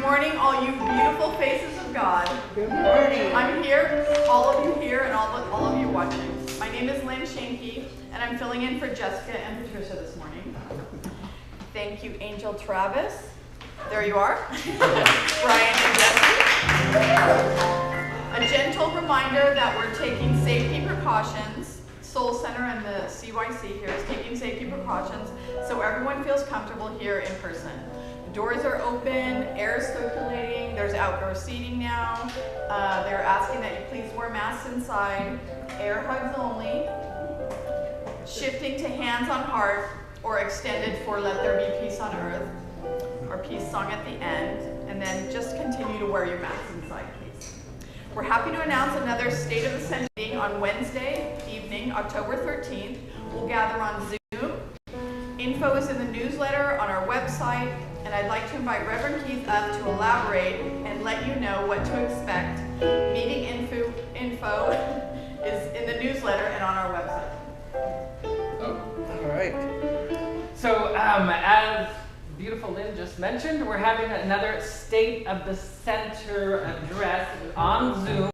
morning, all you beautiful faces of God. Good morning. I'm here, all of you here, and all of you watching. My name is Lynn Shanky, and I'm filling in for Jessica and Patricia this morning. Thank you, Angel Travis. There you are. Brian and Jesse. A gentle reminder that we're taking safety precautions. Soul Center and the CYC here is taking safety precautions so everyone feels comfortable here in person. The doors are open, air is circulating, there's outdoor seating now. They're asking that you please wear masks inside, air hugs only, shifting to hands on heart, or extended for Let There Be Peace on Earth, our peace song at the end, and then just continue to wear your masks inside, please. We're happy to announce another State of the Center meeting on Wednesday evening, October 13th. We'll gather on Zoom. Info is in the newsletter on our website, and I'd like to invite Reverend Keith up to elaborate and let you know what to expect. Meeting info is in the newsletter and on our website. All right. So, as beautiful Lynn just mentioned, we're having another State of the Center address on Zoom.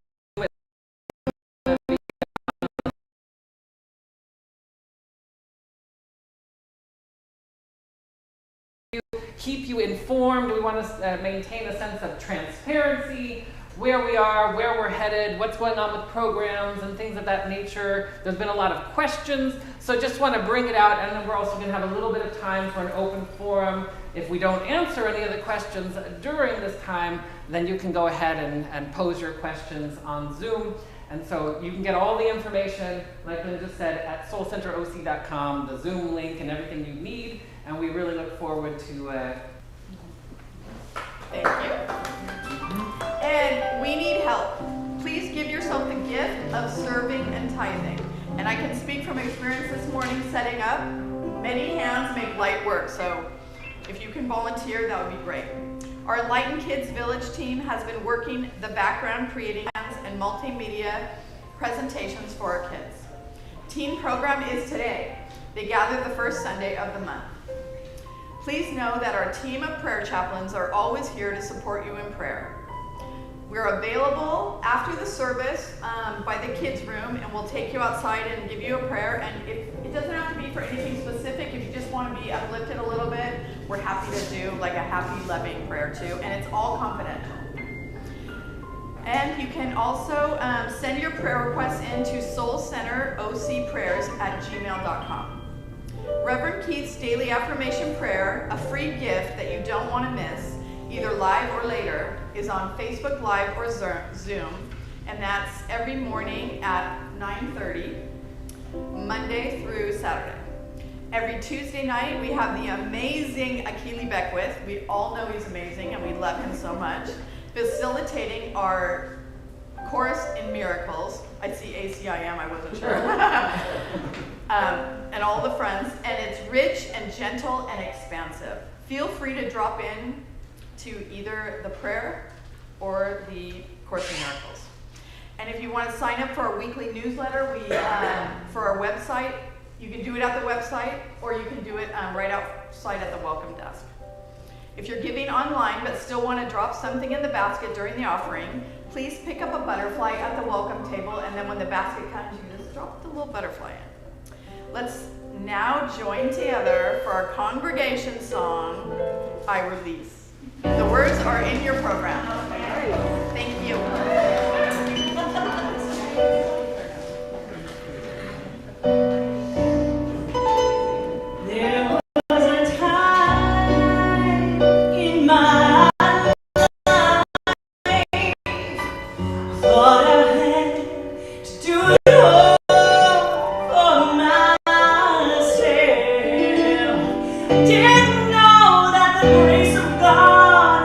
Keep you informed. We want to maintain a sense of transparency, where we are, where we're headed, what's going on with programs and things of that nature. There's been a lot of questions, so just want to bring it out, and then we're also going to have a little bit of time for an open forum. If we don't answer any of the questions during this time, then you can go ahead and pose your questions on Zoom. And so you can get all the information, like Lynn just said, at soulcenteroc.com, the Zoom link and everything you need. And we really look forward to... Thank you. And we need help. Please give yourself the gift of serving and tithing. And I can speak from experience this morning setting up. Many hands make light work, so if you can volunteer, that would be great. Our Lighten Kids Village team has been working the background creating and multimedia presentations for our kids. Teen program is today. They gather the first Sunday of the month. Please know that our team of prayer chaplains are always here to support you in prayer. We're available after the service by the kids' room, and we'll take you outside and give you a prayer. And it doesn't have to be for anything specific. If you just want to be uplifted a little bit, we're happy to do like a happy, loving prayer too, and it's all confidential. And you can also send your prayer requests into soulcenterocprayers@gmail.com. Reverend Keith's Daily Affirmation Prayer, a free gift that you don't want to miss, either live or later, is on Facebook Live or Zoom, and that's every morning at 9:30, Monday through Saturday. Every Tuesday night, we have the amazing Akili Beckwith. We all know he's amazing, and we love him so much, facilitating our Chorus in Miracles. I see ACIM, I wasn't sure. And all the friends, and it's rich and gentle and expansive. Feel free to drop in to either the prayer or the Course in Miracles. And if you want to sign up for our weekly newsletter, for our website, you can do it at the website, or you can do it right outside at the welcome desk. If you're giving online but still want to drop something in the basket during the offering, please pick up a butterfly at the welcome table, and then when the basket comes, you just drop the little butterfly in. Let's now join together for our congregation song, I Release. The words are in your program. Thank you. There was a time in my life thought I had to do it all for myself. I didn't know that the grace of God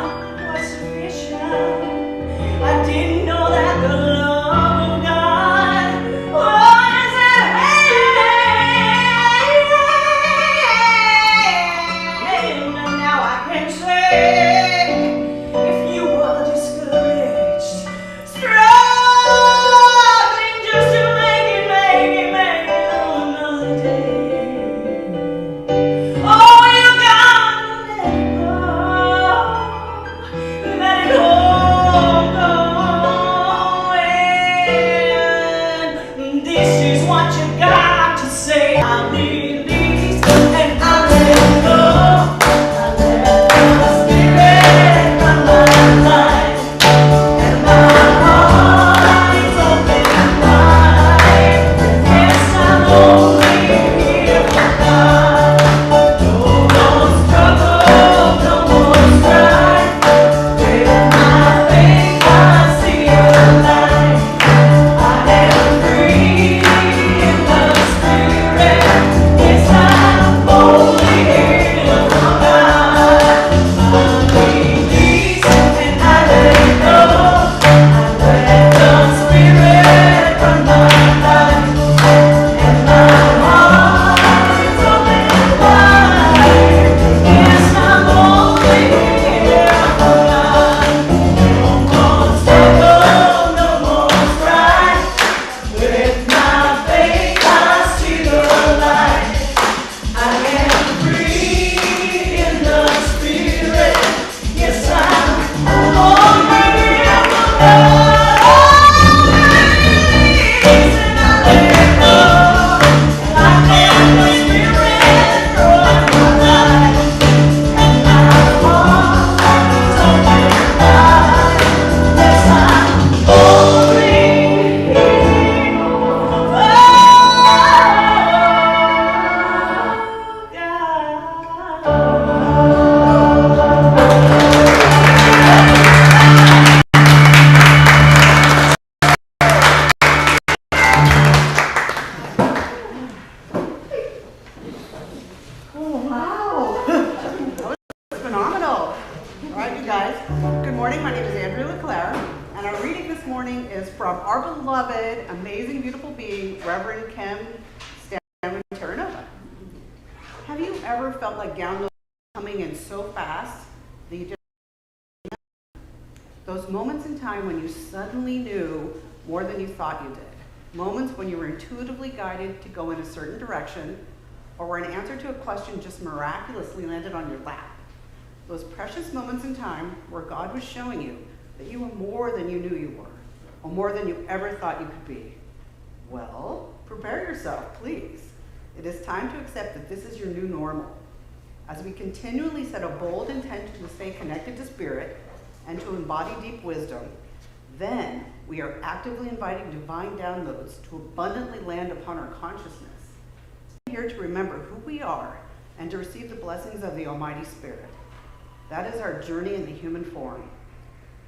Good morning, my name is Andrea LeClaire, and our reading this morning is from our beloved, amazing, beautiful being, Reverend Kim Stanley Terranova. Have you ever felt like downloads coming in so fast that you just those moments in time when you suddenly knew more than you thought you did. Moments when you were intuitively guided to go in a certain direction, or where an answer to a question just miraculously landed on your lap. Those precious moments in time where God was showing you that you were more than you knew you were, or more than you ever thought you could be. Well, prepare yourself, please. It is time to accept that this is your new normal. As we continually set a bold intent to stay connected to Spirit and to embody deep wisdom, then we are actively inviting divine downloads to abundantly land upon our consciousness. We're here to remember who we are and to receive the blessings of the Almighty Spirit. That is our journey in the human form.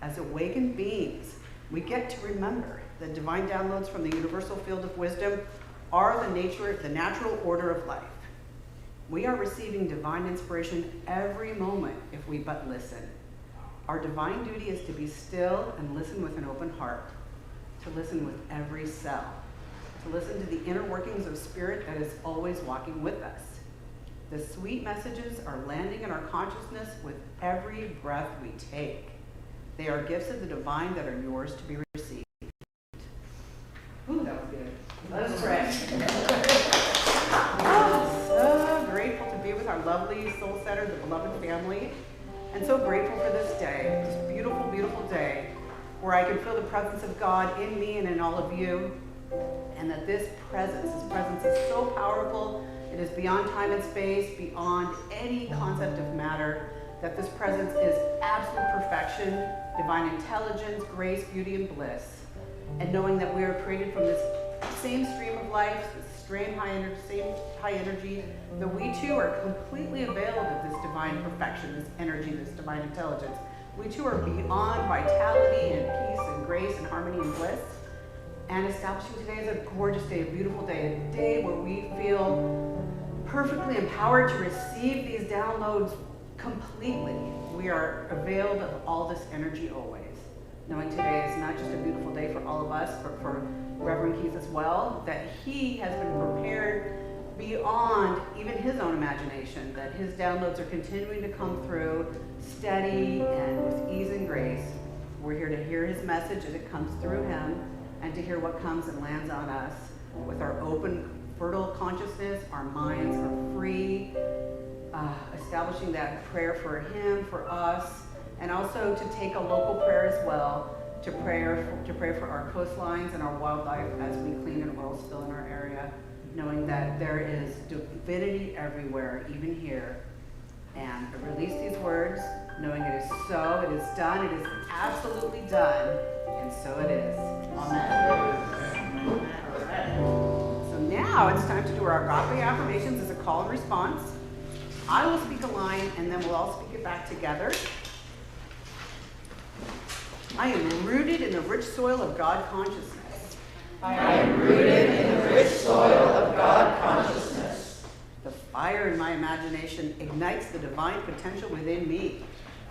As awakened beings, we get to remember that divine downloads from the universal field of wisdom are the natural order of life. We are receiving divine inspiration every moment if we but listen. Our divine duty is to be still and listen with an open heart, to listen with every cell, to listen to the inner workings of Spirit that is always walking with us. The sweet messages are landing in our consciousness with every breath we take. They are gifts of the divine that are yours to be received. Ooh, that was good. Let us pray. Oh, so grateful to be with our lovely soul center, the beloved family. And so grateful for this day, this beautiful, beautiful day, where I can feel the presence of God in me and in all of you, and that this presence is so powerful, it is beyond time and space, beyond any concept of matter, that this presence is absolute perfection, divine intelligence, grace, beauty, and bliss. And knowing that we are created from this same stream of life, this same high energy, that we too are completely available of this divine perfection, this energy, this divine intelligence. We too are beyond vitality and peace and grace and harmony and bliss. And establishing today as a gorgeous day, a beautiful day, a day where we feel perfectly empowered to receive these downloads completely. We are availed of all this energy always. Knowing today is not just a beautiful day for all of us, but for Reverend Keith as well, that he has been prepared beyond even his own imagination, that his downloads are continuing to come through steady and with ease and grace. We're here to hear his message as it comes through him, and to hear what comes and lands on us with our open, fertile consciousness. Our minds are free, establishing that prayer for him, for us, and also to take a local prayer as well, to pray for our coastlines and our wildlife as we clean and oil spill in our area, knowing that there is divinity everywhere, even here. And I release these words, knowing it is so, it is done, it is absolutely done, and so it is. Amen. So now it's time to do our agape affirmations as a call and response. I will speak a line, and then we'll all speak it back together. I am rooted in the rich soil of God consciousness. I am rooted in the rich soil of God consciousness. The fire in my imagination ignites the divine potential within me.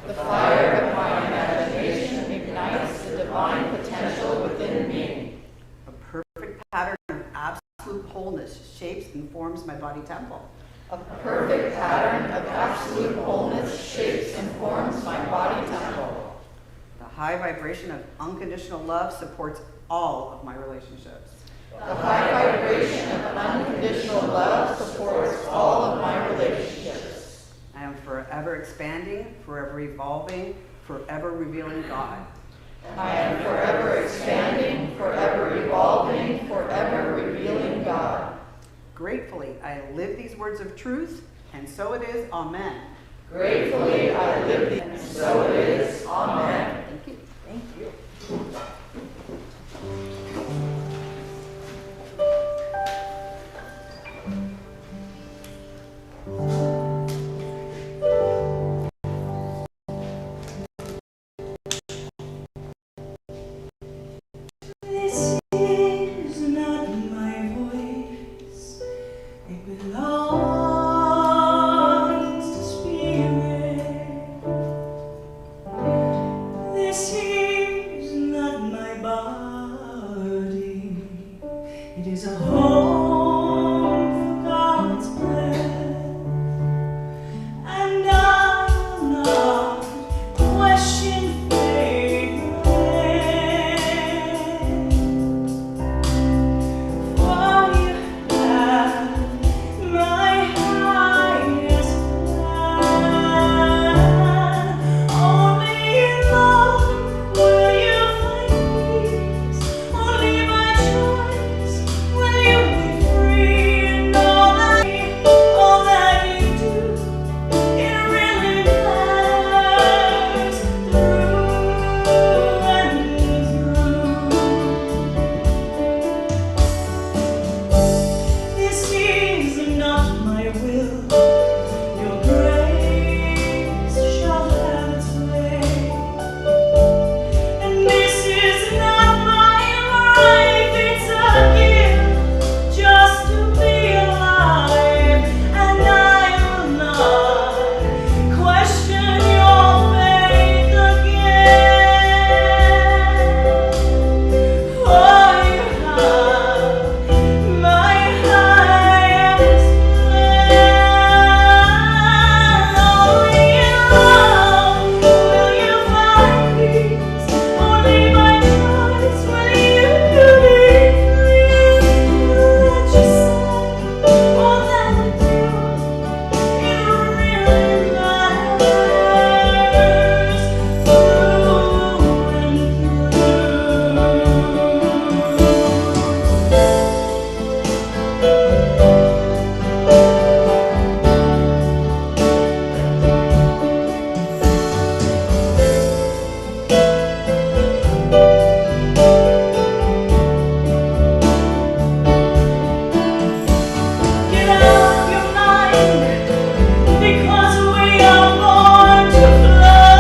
The fire of my imagination ignites the divine potential within me. A perfect pattern of absolute wholeness shapes and forms my body temple. A perfect pattern of absolute wholeness shapes and forms my body temple. The high vibration of unconditional love supports all of my relationships. The high vibration of unconditional love supports all of my relationships. I am forever expanding, forever evolving, forever revealing God. I am forever expanding, forever evolving, forever revealing God. Gratefully, I live these words of truth, and so it is. Amen. Gratefully, I live these, and so it is. Amen. Thank you. Thank you. This is not my voice, it belongs to Spirit. This is not my body. It is a home for God's plan. And I will not question fate. For you have my highest plan. Only in love will you find peace. Only by choice will you be free. And all that you do, it really matters through and through. This is not my will. Your grace shall have its way. And this is not my life. It's a gift just to be alive. And I will not question your faith again. For you have my highest plan. Only in love will you find peace. Only by choice will you be free. Let you say all that we do, it really matters through and Get out of your mind, because we are born to fly.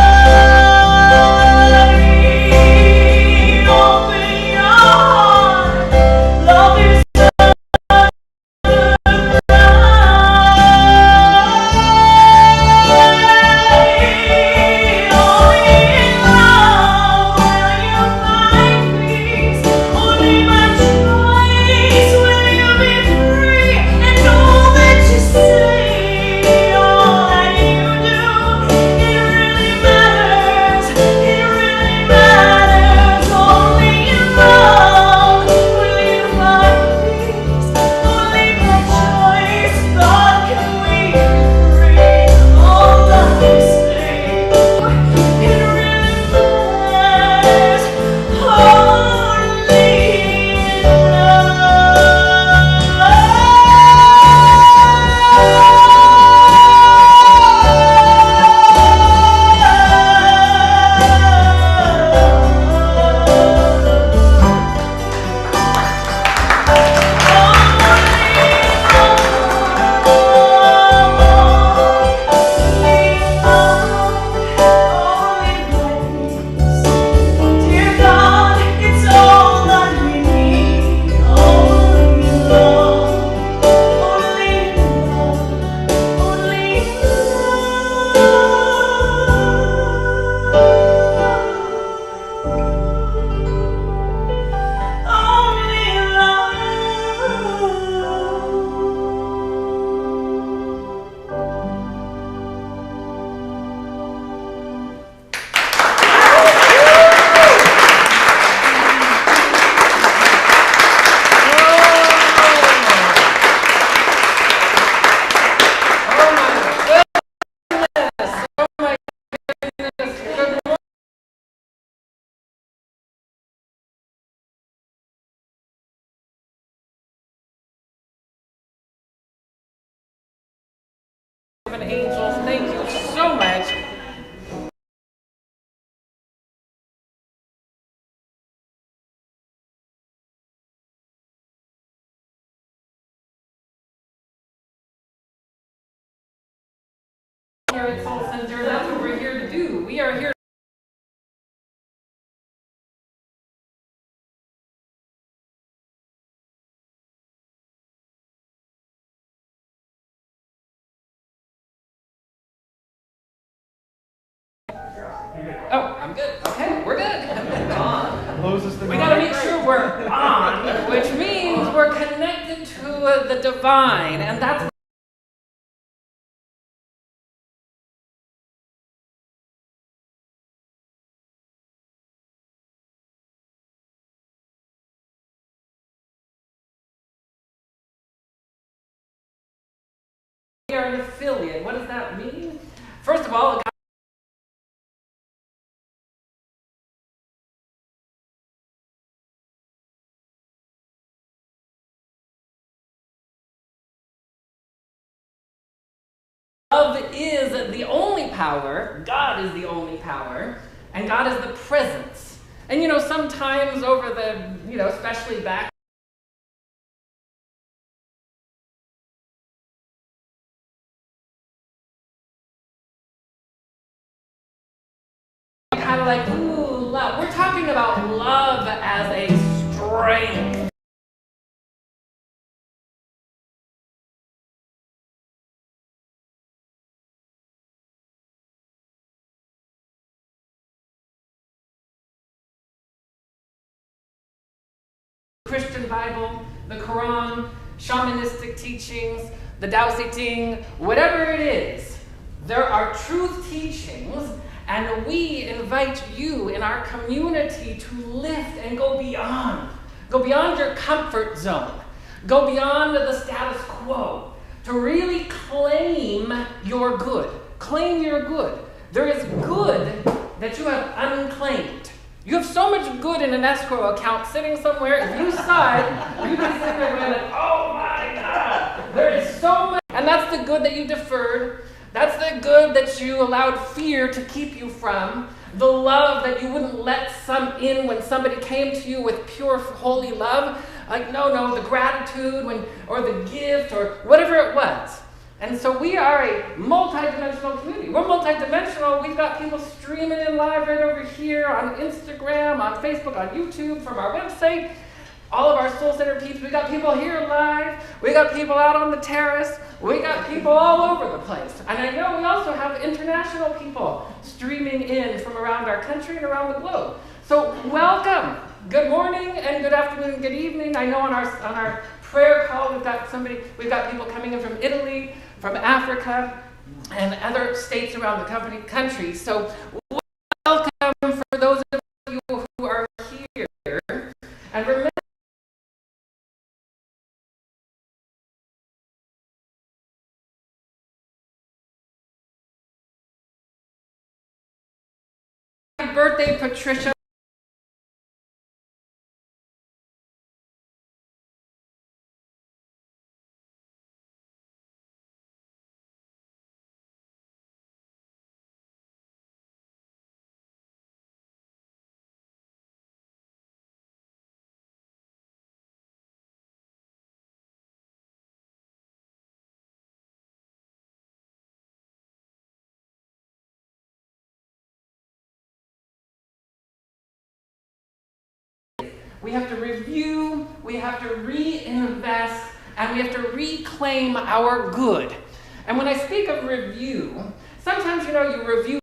Open your heart, love is Dear God, it's all that we need. Only love, only love, only Angels, thank you so much. Here at Soul Center, that's what we're here to do. We are here Oh, I'm good. Okay, we're good. Closes the We gotta make sure we're on, which means we're connected to the divine, and that's we are an affiliate. What does that mean? First of all, love is the only power, God is the only power, and God is the presence. And sometimes over the, especially back kind of like, ooh, love. We're talking about love as a strength. Christian Bible, the Quran, shamanistic teachings, the Tao Te Ching, whatever it is, there are truth teachings, and we invite you in our community to lift and go beyond your comfort zone, go beyond the status quo, to really claim your good. Claim your good. There is good that you have unclaimed. You have so much good in an escrow account sitting somewhere. If you saw it, you'd be sitting there going, oh my God, there is so much. And that's the good that you deferred. That's the good that you allowed fear to keep you from. The love that you wouldn't let some in when somebody came to you with pure, holy love. Like, no, the gratitude or the gift or whatever it was. And so we are a multi-dimensional community. We're multi-dimensional. We've got people streaming in live right over here on Instagram, on Facebook, on YouTube, from our website. All of our Soul Center peeps. We got people here live. We got people out on the terrace. We got people all over the place. And I know we also have international people streaming in from around our country and around the globe. So welcome. Good morning and good afternoon and good evening. I know on our prayer call we've got people coming in from Italy, from Africa, and other states around the country. So welcome for those of you who are here. And remember, happy birthday, Patricia. We have to review, we have to reinvest, and we have to reclaim our good. And when I speak of review, sometimes you review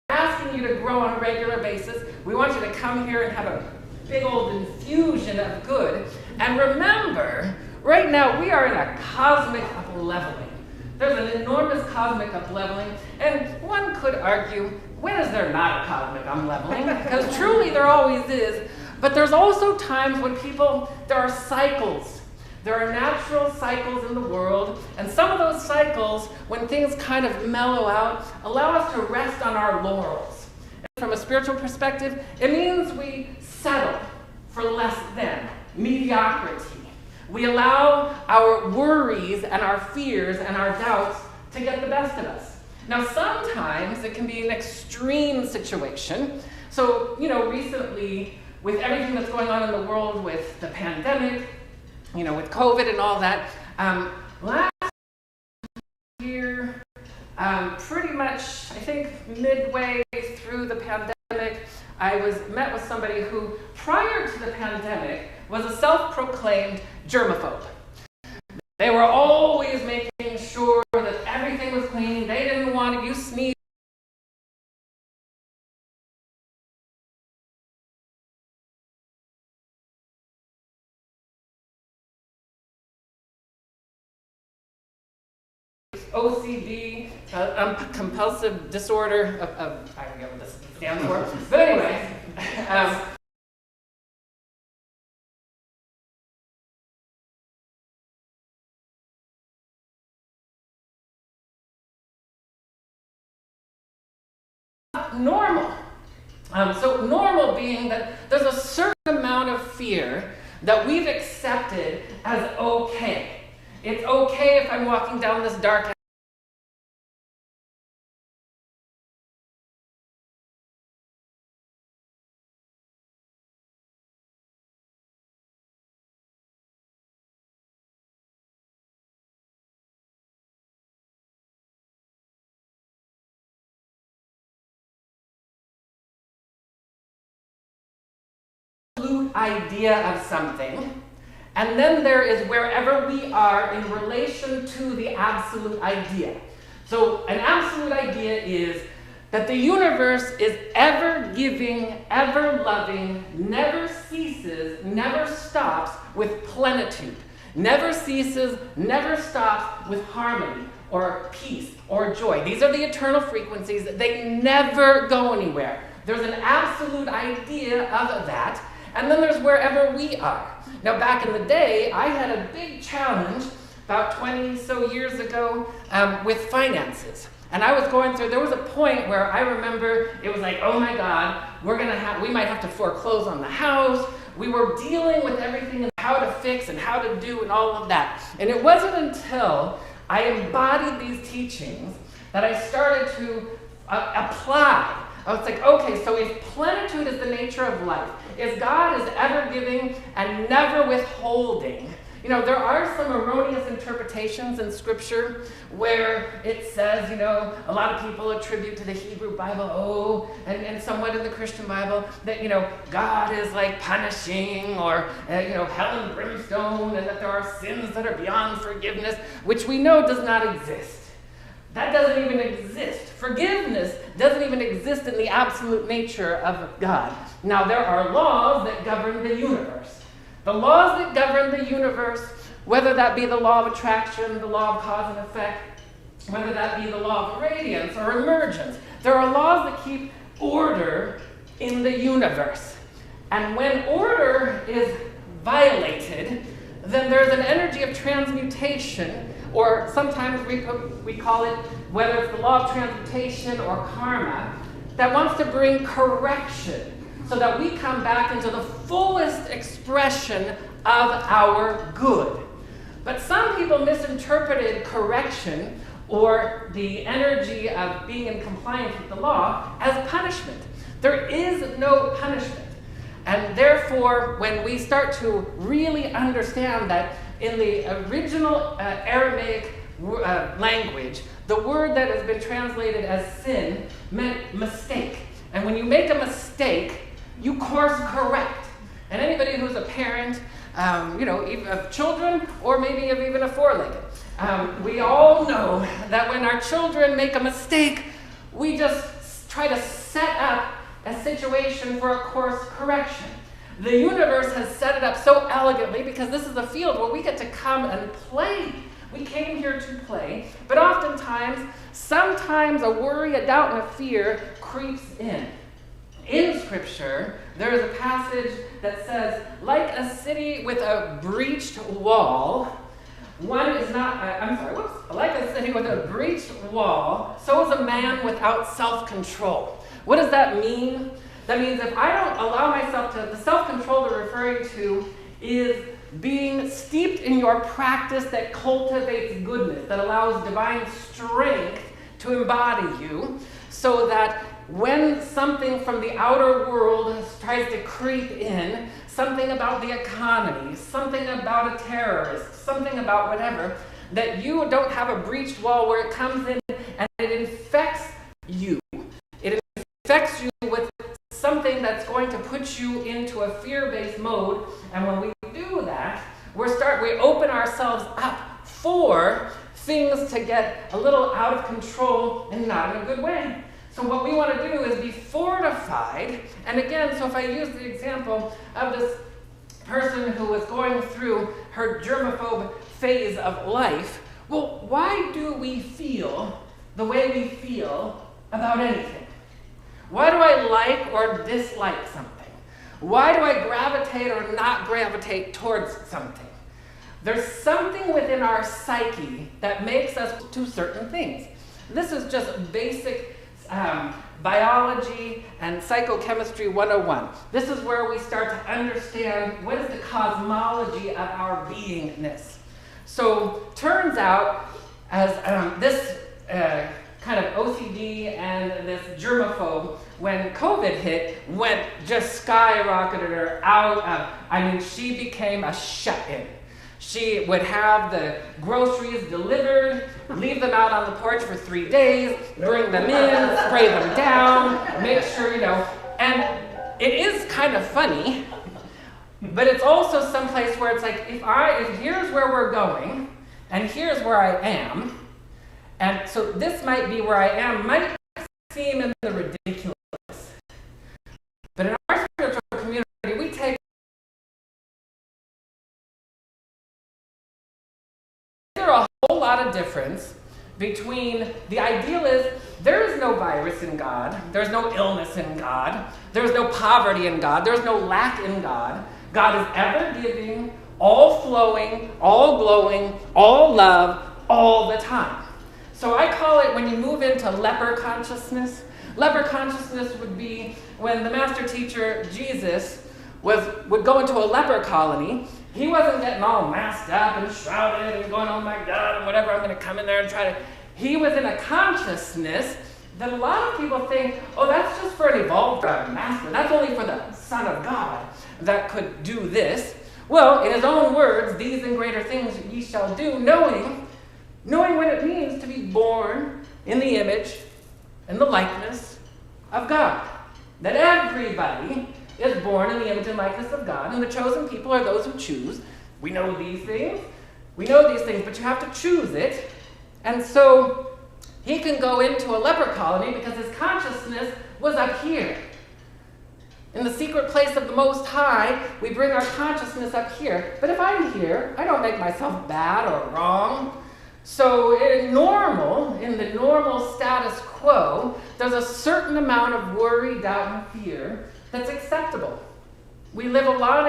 asking you to grow on a regular basis. We want you to come here and have a big old infusion of good. And remember, right now we are in a cosmic upleveling. There's an enormous cosmic upleveling, and one could argue, when is there not a cosmic upleveling? Because truly there always is. But there's also times when there are cycles. There are natural cycles in the world, and some of those cycles, when things kind of mellow out, allow us to rest on our laurels. And from a spiritual perspective, it means we settle for less than mediocrity. We allow our worries and our fears and our doubts to get the best of us. Now, sometimes it can be an extreme situation. So, recently, with everything that's going on in the world with the pandemic, with COVID and all that, last year, pretty much, I think midway through the pandemic, I met with somebody who, prior to the pandemic, was a self-proclaimed germaphobe. They were always making sure that everything was clean. They didn't want you sneeze. OCD, compulsive disorder, I forget what this stands for. But anyway, normal. So normal being that there's a certain amount of fear that we've accepted as okay. It's okay if I'm walking down this dark idea of something, and then there is wherever we are in relation to the absolute idea. So an absolute idea is that the universe is ever giving, ever loving, never ceases, never stops with plenitude, never ceases, never stops with harmony or peace or joy. These are the eternal frequencies. They never go anywhere. There's an absolute idea of that. And then there's wherever we are. Now, back in the day, I had a big challenge about 20 so years ago with finances. And I was going through, there was a point where I remember it was like, oh my God, we might have to foreclose on the house. We were dealing with everything and how to fix and how to do and all of that. And it wasn't until I embodied these teachings that I started to apply. I was like, okay, so if plenitude is the nature of life, if God is ever giving and never withholding, there are some erroneous interpretations in Scripture where it says, a lot of people attribute to the Hebrew Bible, and somewhat in the Christian Bible, that, God is like punishing or, hell and brimstone, and that there are sins that are beyond forgiveness, which we know does not exist. That doesn't even exist. Forgiveness doesn't even exist in the absolute nature of God. Now, there are laws that govern the universe. The laws that govern the universe, whether that be the law of attraction, the law of cause and effect, whether that be the law of radiance or emergence, there are laws that keep order in the universe. And when order is violated, then there's an energy of transmutation, or sometimes we call it, whether it's the law of transmutation or karma, that wants to bring correction so that we come back into the fullest expression of our good. But some people misinterpreted correction or the energy of being in compliance with the law as punishment. There is no punishment. And therefore, when we start to really understand that in the original Aramaic language, the word that has been translated as sin meant mistake. And when you make a mistake, you course correct. And anybody who's a parent, even of children, or maybe of even a four-legged, we all know that when our children make a mistake, we just try to set up a situation for a course correction. The universe has set it up so elegantly because this is a field where we get to come and play. We came here to play, but sometimes a worry, a doubt, and a fear creeps in. In Scripture, there is a passage that says, like a city with a breached wall, like a city with a breached wall, so is a man without self-control. What does that mean? That means if I don't allow myself to, the self-control they're referring to is being steeped in your practice that cultivates goodness, that allows divine strength to embody you, so that when something from the outer world tries to creep in, something about the economy, something about a terrorist, something about whatever, that you don't have a breached wall where it comes in and it infects you. It infects you with something that's going to put you into a fear-based mode, and when we do that, we open ourselves up for things to get a little out of control and not in a good way. So what we want to do is be fortified, and again, so if I use the example of this person who was going through her germaphobe phase of life, well, why do we feel the way we feel about anything? Why do I like or dislike something? Why do I gravitate or not gravitate towards something? There's something within our psyche that makes us do certain things. This is just basic biology and psychochemistry 101. This is where we start to understand what is the cosmology of our beingness. So turns out, as this kind of OCD and this germaphobe, when COVID hit, just skyrocketed her out of, she became a shut-in. She would have the groceries delivered, leave them out on the porch for 3 days, bring them in, spray them down, make sure, and it is kind of funny, but it's also someplace where it's like, if here's where we're going, and here's where I am, and so this might be where I am, might seem in the ridiculous. But in our spiritual community, we take a whole lot of difference between the ideal is there is no virus in God, there's no illness in God, there's no poverty in God, there's no lack in God. God is ever giving, all flowing, all glowing, all love, all the time. So I call it, when you move into leper consciousness would be when the master teacher Jesus would go into a leper colony. He wasn't getting all masked up and shrouded and going, oh my God, and whatever, I'm going to come in there and try to. He was in a consciousness that a lot of people think, oh, that's just for an evolved master. That's only for the Son of God that could do this. Well, in his own words, these and greater things ye shall do, knowing what it means to be born in the image and the likeness of God. That everybody is born in the image and likeness of God, and the chosen people are those who choose. We know these things, but you have to choose it. And so he can go into a leper colony because his consciousness was up here. In the secret place of the Most High, we bring our consciousness up here. But if I'm here, I don't make myself bad or wrong. So in the normal status quo, there's a certain amount of worry, doubt, and fear that's acceptable. We live a lot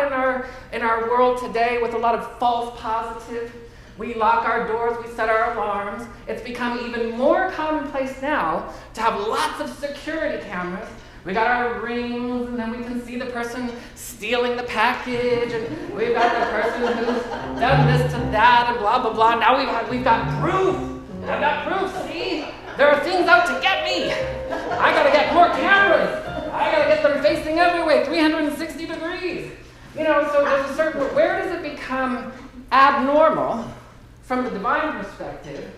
in our world today with a lot of false positive. We lock our doors, we set our alarms. It's become even more commonplace now to have lots of security cameras. We got our rings, and then we can see the person stealing the package, and we've got the person who's done this to that, and blah, blah, blah. Now we've got proof. I've got proof, see? There are things out to get me. I gotta get more cameras. I gotta get them facing every way, 360 degrees. So there's a certain, where does it become abnormal from the divine perspective?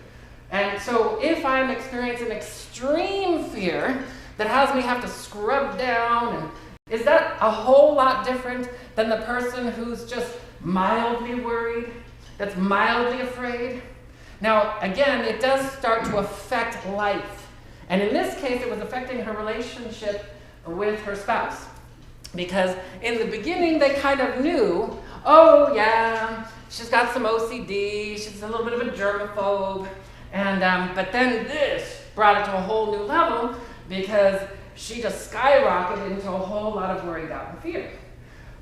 And so if I'm experiencing extreme fear that has me have to scrub down, and is that a whole lot different than the person who's just mildly worried, that's mildly afraid? Now, again, it does start to affect life. And in this case, it was affecting her relationship with her spouse. Because in the beginning, they kind of knew, oh yeah, she's got some OCD, she's a little bit of a germaphobe, and but then this brought it to a whole new level because she just skyrocketed into a whole lot of worry, doubt, and fear.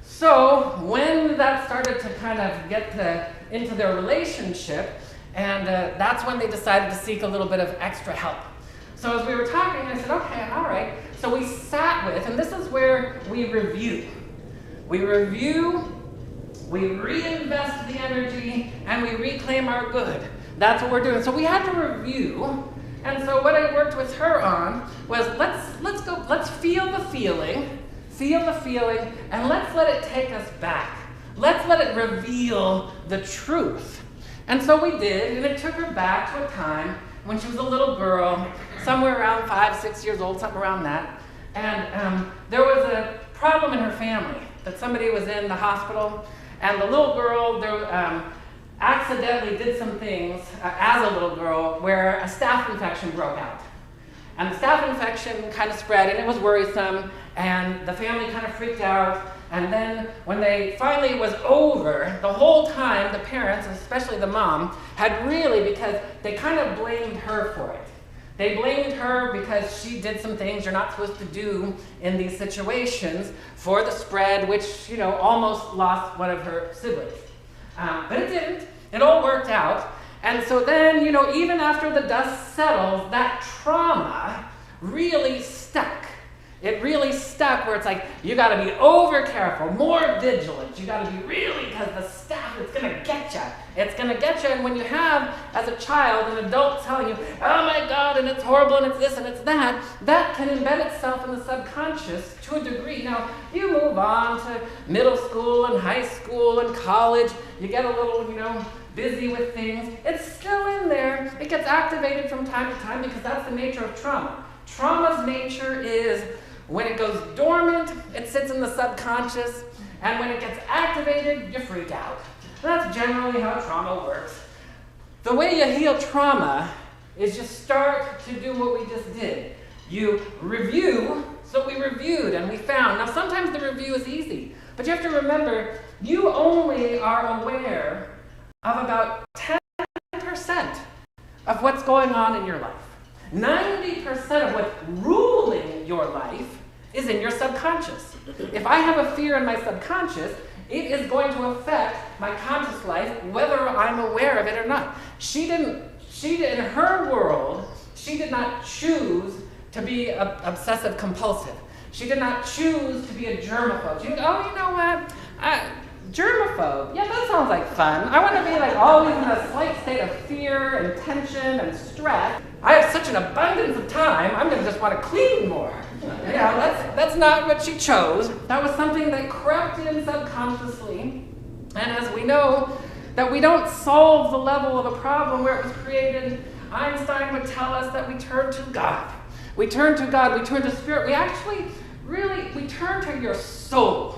So when that started to kind of get into their relationship, and that's when they decided to seek a little bit of extra help. So as we were talking, I said, okay, all right. So we sat with, and this is where we review. We review, we reinvest the energy, and we reclaim our good. That's what we're doing. So we had to review And so what I worked with her on was let's feel the feeling, and let's let it take us back. Let's let it reveal the truth. And so we did, and it took her back to a time when she was a little girl, somewhere around 5, 6 years old, something around that. And there was a problem in her family, that somebody was in the hospital, and the little girl accidentally did some things as a little girl where a staph infection broke out. And the staph infection kind of spread, and it was worrisome, and the family kind of freaked out. And then when they finally was over, the whole time the parents, especially the mom, had really, because they kind of blamed her for it. They blamed her because she did some things you're not supposed to do in these situations for the spread, which, almost lost one of her siblings. But it didn't. It all worked out. And so then, even after the dust settles, that trauma really stuck. It really stuck where it's like, you got to be over careful, more vigilant. You got to be really, because the staph is going to get you. It's going to get you. And when you have, as a child, an adult telling you, oh my God, and it's horrible, and it's this, and it's that, that can embed itself in the subconscious to a degree. Now, you move on to middle school and high school and college. You get a little, busy with things. It's still in there. It gets activated from time to time because that's the nature of trauma. Trauma's nature is when it goes dormant, it sits in the subconscious, and when it gets activated, you freak out. That's generally how trauma works. The way you heal trauma is you start to do what we just did. You review, so we reviewed and we found. Now sometimes the review is easy, but you have to remember, you only are aware of about 10% of what's going on in your life. 90% of what's ruling your life is in your subconscious. If I have a fear in my subconscious, it is going to affect my conscious life, whether I'm aware of it or not. In her world, she did not choose to be obsessive compulsive. She did not choose to be a germaphobe. She didn't, oh, you know what? Germaphobe. Yeah, that sounds like fun. I want to be always in a slight state of fear and tension and stress. I have such an abundance of time, I'm going to just want to clean more. That's not what she chose. That was something that crept in subconsciously. And as we know that we don't solve the level of a problem where it was created, Einstein would tell us that we turn to God. We turn to God, we turn to Spirit. We actually we turn to your soul.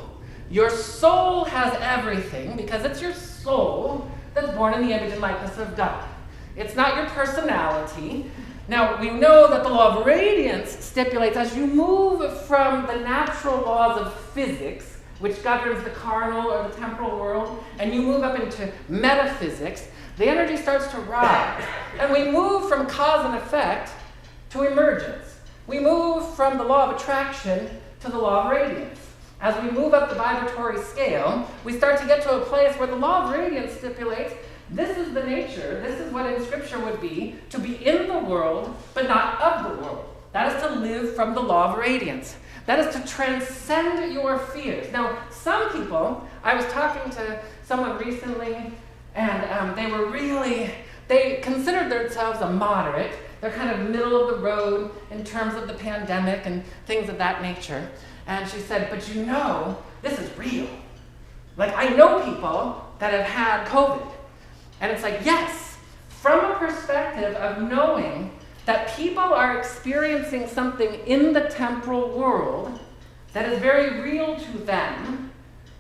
Your soul has everything because it's your soul that's born in the image and likeness of God. It's not your personality. Now, we know that the law of radiance stipulates as you move from the natural laws of physics, which governs the carnal or the temporal world, and you move up into metaphysics, the energy starts to rise. And we move from cause and effect to emergence. We move from the law of attraction to the law of radiance. As we move up the vibratory scale, we start to get to a place where the law of radiance stipulates this is the nature, this is what in Scripture would be, to be in the world, but not of the world. That is to live from the law of radiance. That is to transcend your fears. Now, some people, I was talking to someone recently, and they considered themselves a moderate. They're kind of middle of the road in terms of the pandemic and things of that nature. And she said, but this is real. I know people that have had COVID. And it's yes, from a perspective of knowing that people are experiencing something in the temporal world that is very real to them,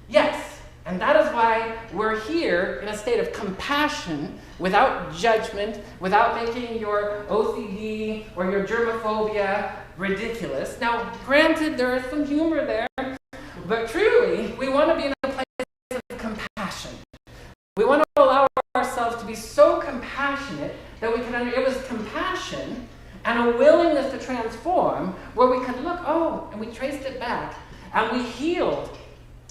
yes. And that is why we're here in a state of compassion, without judgment, without making your OCD or your germophobia ridiculous. Now, granted, there is some humor there, but truly, we want to be in a place of compassion. We want to allow ourselves to be so compassionate that we can, it was compassion and a willingness to transform where we could look, and we traced it back, and we healed.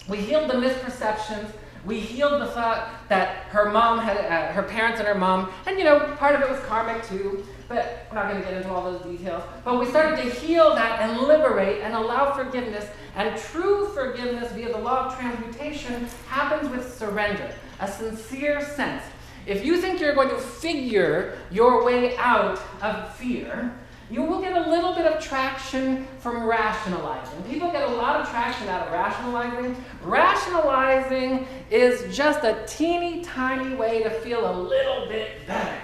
We healed the misperceptions. We healed the thought that her mom had, her parents and her mom, and part of it was karmic too, but we're not going to get into all those details. But we started to heal that and liberate and allow forgiveness, and true forgiveness via the law of transmutation happens with surrender, a sincere sense. If you think you're going to figure your way out of fear, you will get a little bit of traction from rationalizing. People get a lot of traction out of rationalizing. Rationalizing is just a teeny tiny way to feel a little bit better.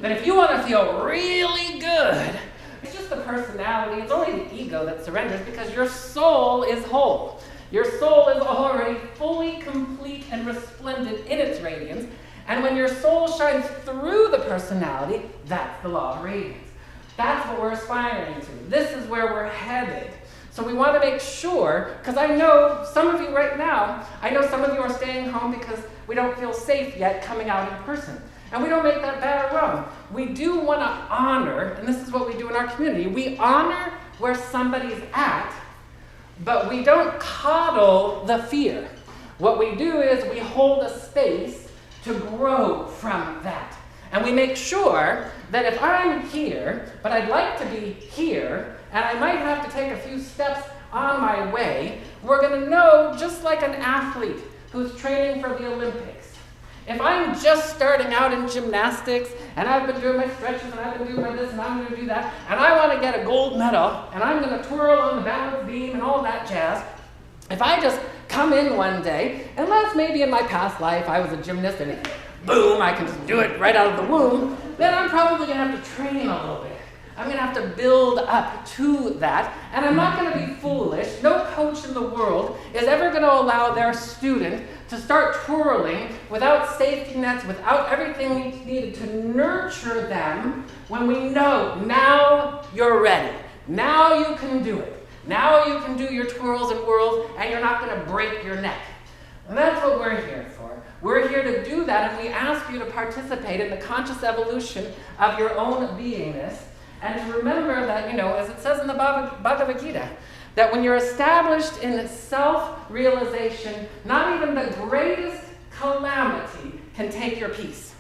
But if you want to feel really good, it's just the personality, it's only the ego that surrenders because your soul is whole. Your soul is already fully complete and resplendent in its radiance. And when your soul shines through the personality, that's the law of radiance. That's what we're aspiring to. This is where we're headed. So we want to make sure, because I know some of you right now, I know some of you are staying home because we don't feel safe yet coming out in person. And we don't make that bad or wrong. We do want to honor, and this is what we do in our community, we honor where somebody's at, but we don't coddle the fear. What we do is we hold a space to grow from that. And we make sure that if I'm here, but I'd like to be here, and I might have to take a few steps on my way, we're going to know, just like an athlete who's training for the Olympics. If I'm just starting out in gymnastics, and I've been doing my stretches, and I've been doing my this, and I'm going to do that, and I want to get a gold medal, and I'm going to twirl on the balance beam and all that jazz, if I just come in one day, unless maybe in my past life I was a gymnast and boom, I can just do it right out of the womb, then I'm probably going to have to train a little bit. I'm going to have to build up to that, and I'm not going to be foolish. No coach in the world is ever going to allow their student to start twirling without safety nets, without everything needed to nurture them when we know now you're ready. Now you can do it. Now you can do your twirls and whirls, and you're not going to break your neck. And that's what we're here for. We're here to do that, and we ask you to participate in the conscious evolution of your own beingness, and to remember that, as it says in the Bhagavad Gita, that when you're established in self-realization, not even the greatest calamity can take your peace.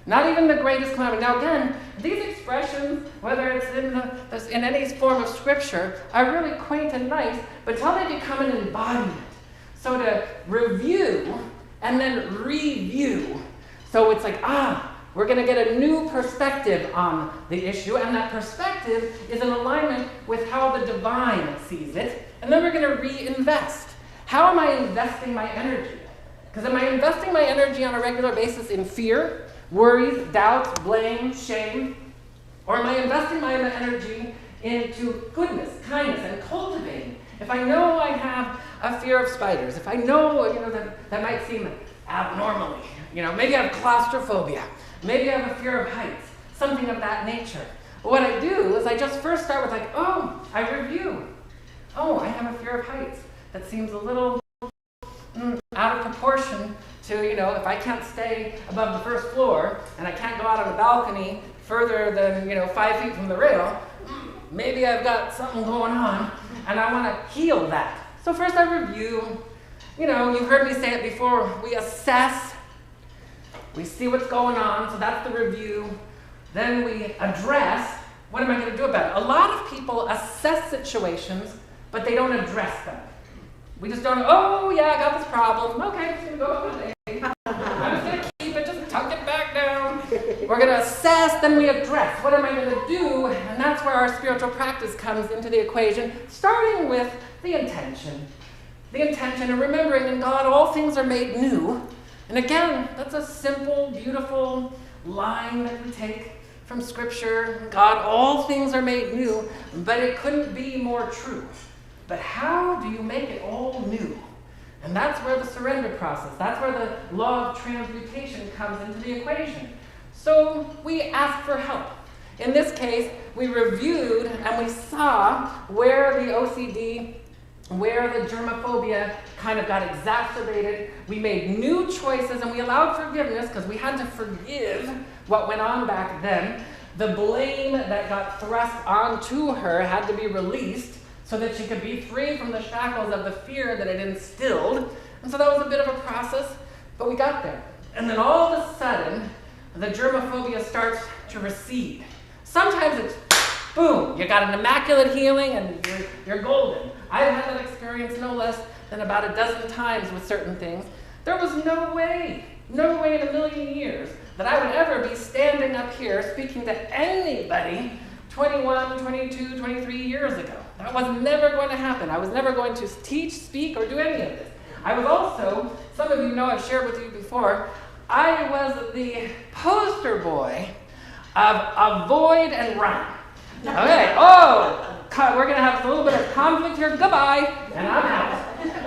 Not even the greatest calamity. Now again, these expressions, whether it's in any form of scripture, are really quaint and nice, but until they become an embodiment. So to review and then review. So it's like, we're going to get a new perspective on the issue, and that perspective is in alignment with how the divine sees it, and then we're going to reinvest. How am I investing my energy? Because am I investing my energy on a regular basis in fear, worries, doubts, blame, shame? Or am I investing my energy into goodness, kindness, and cultivating? If I know I have a fear of spiders, if I know, that might seem abnormally, maybe I have claustrophobia, maybe I have a fear of heights, something of that nature. What I do is I just first start with I review. I have a fear of heights. That seems a little out of proportion to, if I can't stay above the first floor and I can't go out on the balcony further than, 5 feet from the rail, maybe I've got something going on and I want to heal that. So first I review. You've heard me say it before. We assess. We see what's going on, so that's the review. Then we address. What am I going to do about it? A lot of people assess situations, but they don't address them. We just don't, I got this problem. Okay, I'm just going to go about my day. I'm just going to keep it, just tuck it back down. We're going to assess, then we address. What am I going to do? And that's where our spiritual practice comes into the equation, starting with the intention. The intention of remembering in God all things are made new. And again, that's a simple, beautiful line that we take from Scripture. God, all things are made new, but it couldn't be more true. But how do you make it all new? And that's where the surrender process, that's where the law of transmutation comes into the equation. So we ask for help. In this case, we reviewed and we saw where the OCD, where the germophobia kind of got exacerbated. We made new choices and we allowed forgiveness because we had to forgive what went on back then. The blame that got thrust onto her had to be released so that she could be free from the shackles of the fear that it instilled. And so that was a bit of a process, but we got there. And then all of a sudden, the germophobia starts to recede. Sometimes it's boom, you got an immaculate healing and you're golden. I've had that experience no less than about a dozen times with certain things. There was no way in a million years that I would ever be standing up here speaking to anybody 21, 22, 23 years ago. That was never going to happen. I was never going to teach, speak, or do any of this. I was also, some of you know I've shared with you before, I was the poster boy of avoid and run. Okay, we're going to have a little bit of conflict here, goodbye, and I'm out.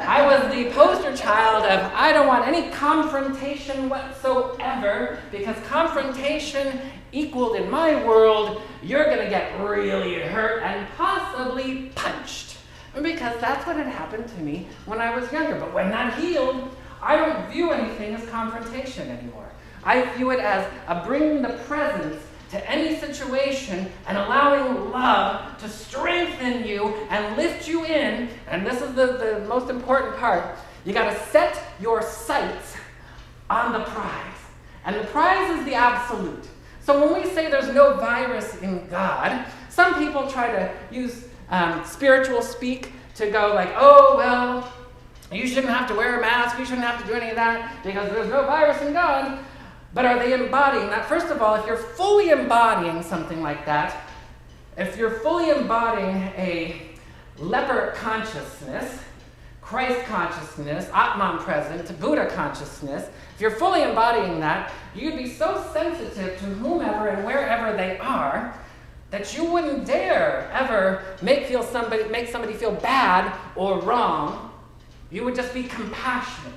I was the poster child of I don't want any confrontation whatsoever, because confrontation equaled in my world, you're going to get really hurt and possibly punched. Because that's what had happened to me when I was younger. But when that healed, I don't view anything as confrontation anymore. I view it as bringing the presence to any situation and allowing love to strengthen you and lift you in. And this is the most important part. You got to set your sights on the prize. And the prize is the absolute. So when we say there's no virus in God, some people try to use spiritual speak to go like, oh, well, you shouldn't have to wear a mask, you shouldn't have to do any of that because there's no virus in God. But are they embodying that? First of all, if you're fully embodying something like that, if you're fully embodying a leper consciousness, Christ consciousness, Atman present, Buddha consciousness, if you're fully embodying that, you'd be so sensitive to whomever and wherever they are that you wouldn't dare ever make somebody feel bad or wrong. You would just be compassionate.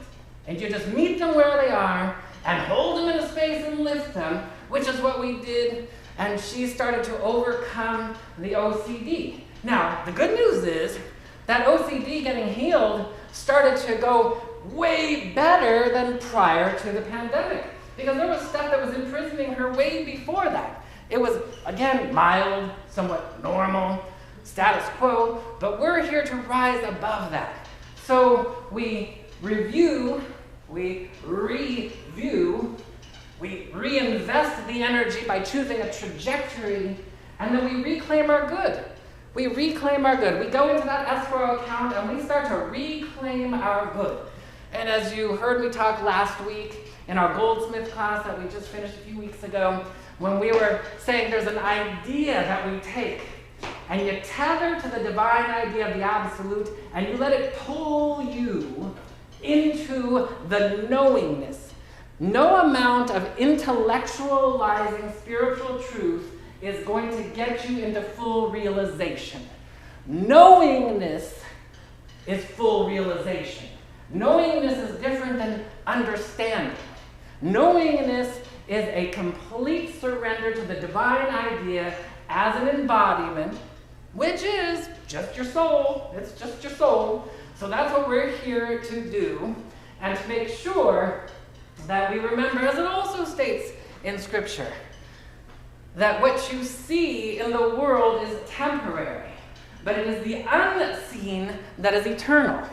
And you just meet them where they are and hold them in a space and lift them, which is what we did. And she started to overcome the OCD. Now, the good news is that OCD getting healed started to go way better than prior to the pandemic. Because there was stuff that was imprisoning her way before that. It was, again, mild, somewhat normal, status quo, but we're here to rise above that. So we review, we review, we reinvest the energy by choosing a trajectory, and then we reclaim our good. We reclaim our good. We go into that escrow account and we start to reclaim our good. And as you heard me talk last week in our Goldsmith class that we just finished a few weeks ago, when we were saying there's an idea that we take and you tether to the divine idea of the absolute and you let it pull you into the knowingness. No amount of intellectualizing spiritual truth is going to get you into full realization. Knowingness is full realization. Knowingness is different than understanding. Knowingness is a complete surrender to the divine idea as an embodiment, which is just your soul. It's just your soul. So that's what we're here to do, and to make sure that we remember, as it also states in Scripture, that what you see in the world is temporary, but it is the unseen that is eternal.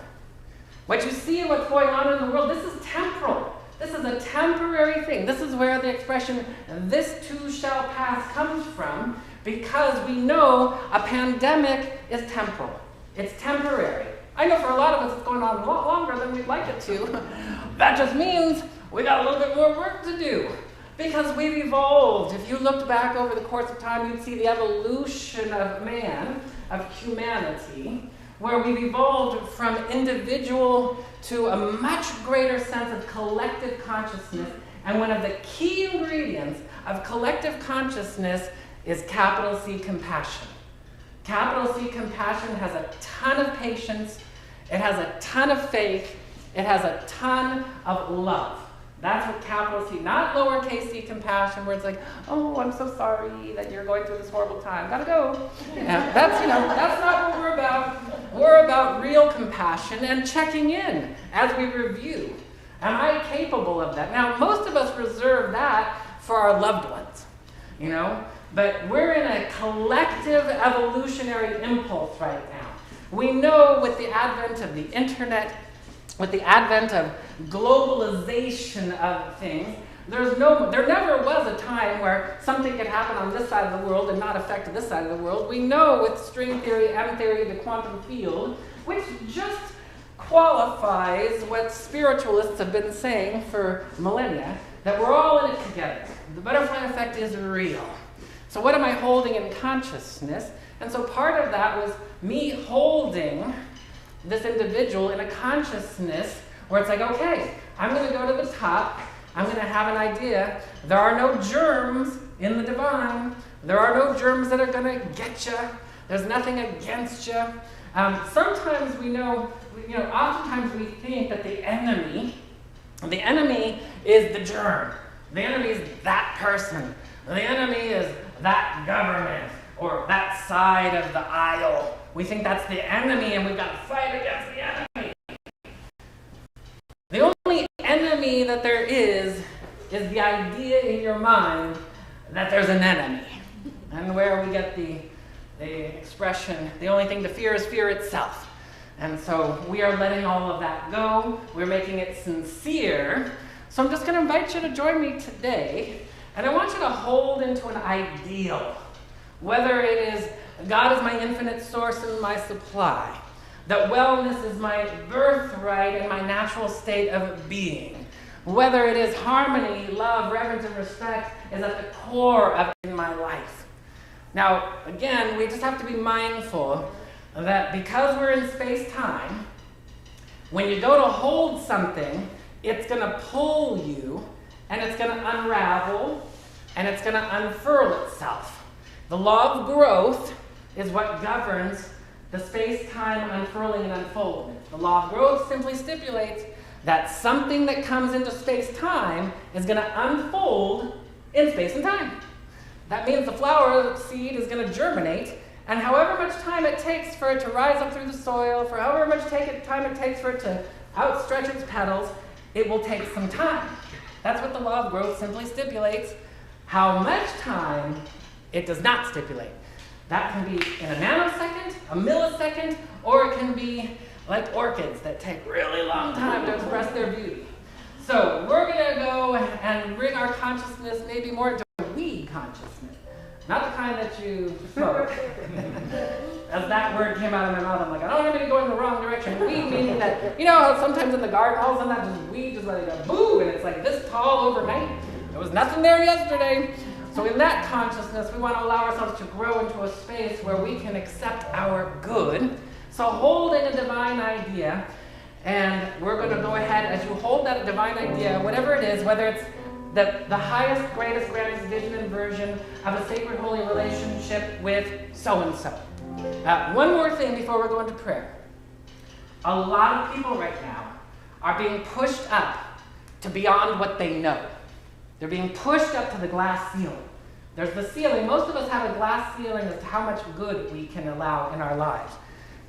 What you see and what's going on in the world, this is temporal. This is a temporary thing. This is where the expression, this too shall pass, comes from, because we know a pandemic is temporal. It's temporary. I know for a lot of us it's going on a lot longer than we'd like it to. That just means we got a little bit more work to do, because we've evolved. If you looked back over the course of time, you'd see the evolution of man, of humanity, where we've evolved from individual to a much greater sense of collective consciousness. And one of the key ingredients of collective consciousness is capital C, compassion. Capital C, compassion has a ton of patience, it has a ton of faith, it has a ton of love. That's what capital C, not lowercase c, compassion, where it's like, oh, I'm so sorry that you're going through this horrible time. Gotta go. Yeah, that's not what we're about. We're about real compassion and checking in as we review. Am I capable of that? Now, most of us reserve that for our loved ones, but we're in a collective evolutionary impulse right now. We know with the advent of the internet, with the advent of globalization of things, there never was a time where something could happen on this side of the world and not affect this side of the world. We know with string theory, M theory, the quantum field, which just qualifies what spiritualists have been saying for millennia, that we're all in it together. The butterfly effect is real. So what am I holding in consciousness? And so part of that was me holding this individual in a consciousness where it's like, okay, I'm going to go to the top. I'm going to have an idea. There are no germs in the divine. There are no germs that are going to get you. There's nothing against you. Sometimes we know, oftentimes we think that the enemy is the germ. The enemy is that person. The enemy is that government or that side of the aisle. We think that's the enemy and we've got to fight against the enemy. The only enemy that there is the idea in your mind that there's an enemy. And where we get the expression, the only thing to fear is fear itself. And so we are letting all of that go. We're making it sincere. So I'm just going to invite you to join me today. And I want you to hold into an ideal. Whether it is God is my infinite source and my supply. That wellness is my birthright and my natural state of being. Whether it is harmony, love, reverence, and respect is at the core of in my life. Now, again, we just have to be mindful that because we're in space-time, when you go to hold something, it's going to pull you, and it's going to unravel, and it's going to unfurl itself. The law of growth is what governs the space-time unfurling and unfoldment. The law of growth simply stipulates that something that comes into space-time is going to unfold in space and time. That means the flower seed is going to germinate, and however much time it takes for it to rise up through the soil, for however much time it takes for it to outstretch its petals, it will take some time. That's what the law of growth simply stipulates. How much time, it does not stipulate. That can be in a nanosecond, a millisecond, or it can be like orchids that take really long time to express their beauty. So we're going to go and bring our consciousness maybe more into weed consciousness. Not the kind that you smoke. As that word came out of my mouth, I'm like, I don't want anybody to go in the wrong direction. Weed meaning that, how sometimes in the garden, all of a sudden that just weed just like a boo, and it's like this tall overnight. There was nothing there yesterday. So in that consciousness, we want to allow ourselves to grow into a space where we can accept our good. So holding a divine idea, and we're going to go ahead, as you hold that divine idea, whatever it is, whether it's the highest, greatest, grandest vision and version of a sacred, holy relationship with so-and-so. One more thing before we're going to prayer. A lot of people right now are being pushed up to beyond what they know. They're being pushed up to the glass ceiling. There's the ceiling. Most of us have a glass ceiling as to how much good we can allow in our lives.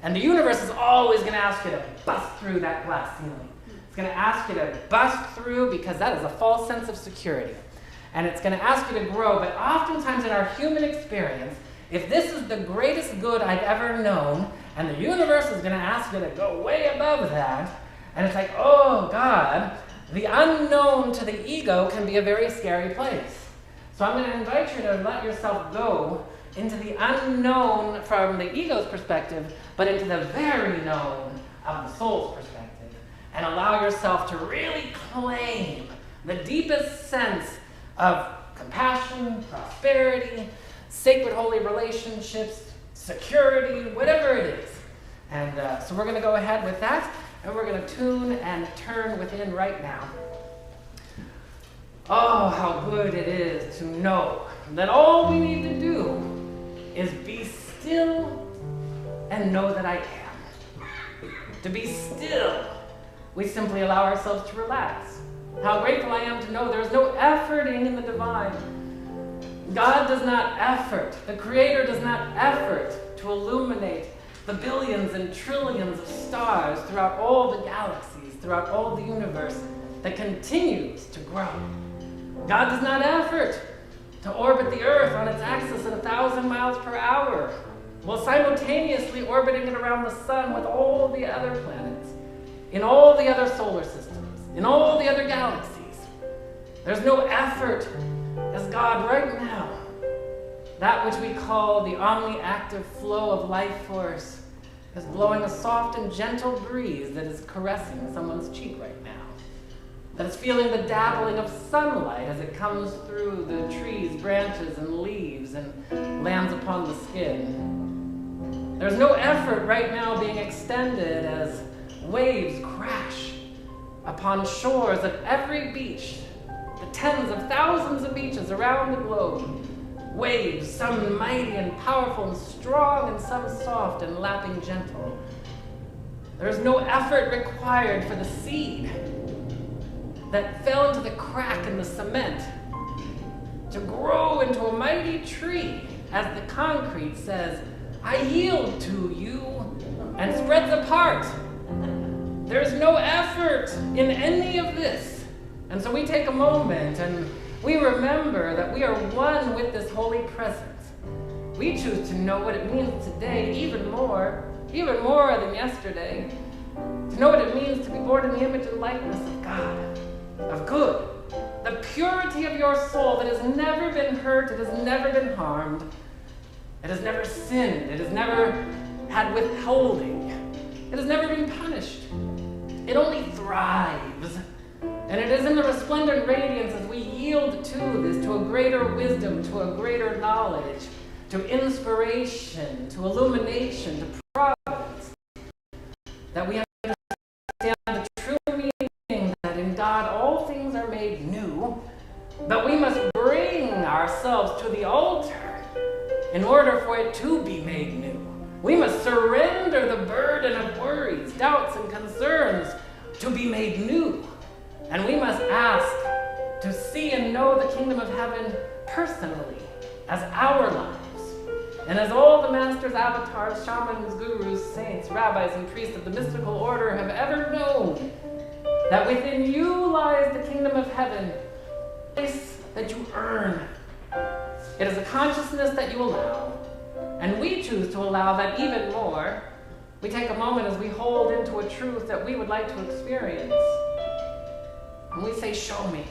And the universe is always going to ask you to bust through that glass ceiling. It's going to ask you to bust through because that is a false sense of security. And it's going to ask you to grow. But oftentimes in our human experience, if this is the greatest good I've ever known, and the universe is going to ask you to go way above that, and it's like, oh God, the unknown to the ego can be a very scary place. So I'm going to invite you to let yourself go into the unknown from the ego's perspective, but into the very known of the soul's perspective. And allow yourself to really claim the deepest sense of compassion, prosperity, sacred holy relationships, security, whatever it is. And so we're going to go ahead with that, and we're going to tune and turn within right now. Oh, how good it is to know that all we need to do is be still and know that I am. To be still, we simply allow ourselves to relax. How grateful I am to know there's no efforting in the divine. God does not effort. The Creator does not effort to illuminate the billions and trillions of stars throughout all the galaxies, throughout all the universe that continues to grow. God does not effort to orbit the Earth on its axis at 1,000 miles per hour, while simultaneously orbiting it around the sun with all the other planets, in all the other solar systems, in all the other galaxies. There's no effort as God right now, that which we call the omni-active flow of life force, is blowing a soft and gentle breeze that is caressing someone's cheek right now. that is feeling the dappling of sunlight as it comes through the trees, branches, and leaves and lands upon the skin. There's no effort right now being extended as waves crash upon shores of every beach, the tens of thousands of beaches around the globe. Waves, some mighty and powerful and strong, and some soft and lapping gentle. There is no effort required for the seed that fell into the crack in the cement to grow into a mighty tree, as the concrete says, I yield to you, and spreads apart. There is no effort in any of this. And so we take a moment and we remember that we are one with this holy presence. We choose to know what it means today even more than yesterday, to know what it means to be born in the image and likeness of God, of good, the purity of your soul that has never been hurt, it has never been harmed, it has never sinned, it has never had withholding, it has never been punished. It only thrives. And it is in the resplendent radiance as we yield to this, to a greater wisdom, to a greater knowledge, to inspiration, to illumination, to providence, that we understand the true meaning that in God all things are made new, but we must bring ourselves to the altar in order for it to be made new. We must surrender the burden of worries, doubts, and concerns to be made new. And we must ask to see and know the kingdom of heaven personally, as our lives. And as all the masters, avatars, shamans, gurus, saints, rabbis, and priests of the mystical order have ever known, that within you lies the kingdom of heaven, a place that you earn. It is a consciousness that you allow. And we choose to allow that even more. We take a moment as we hold into a truth that we would like to experience. And we say, show me.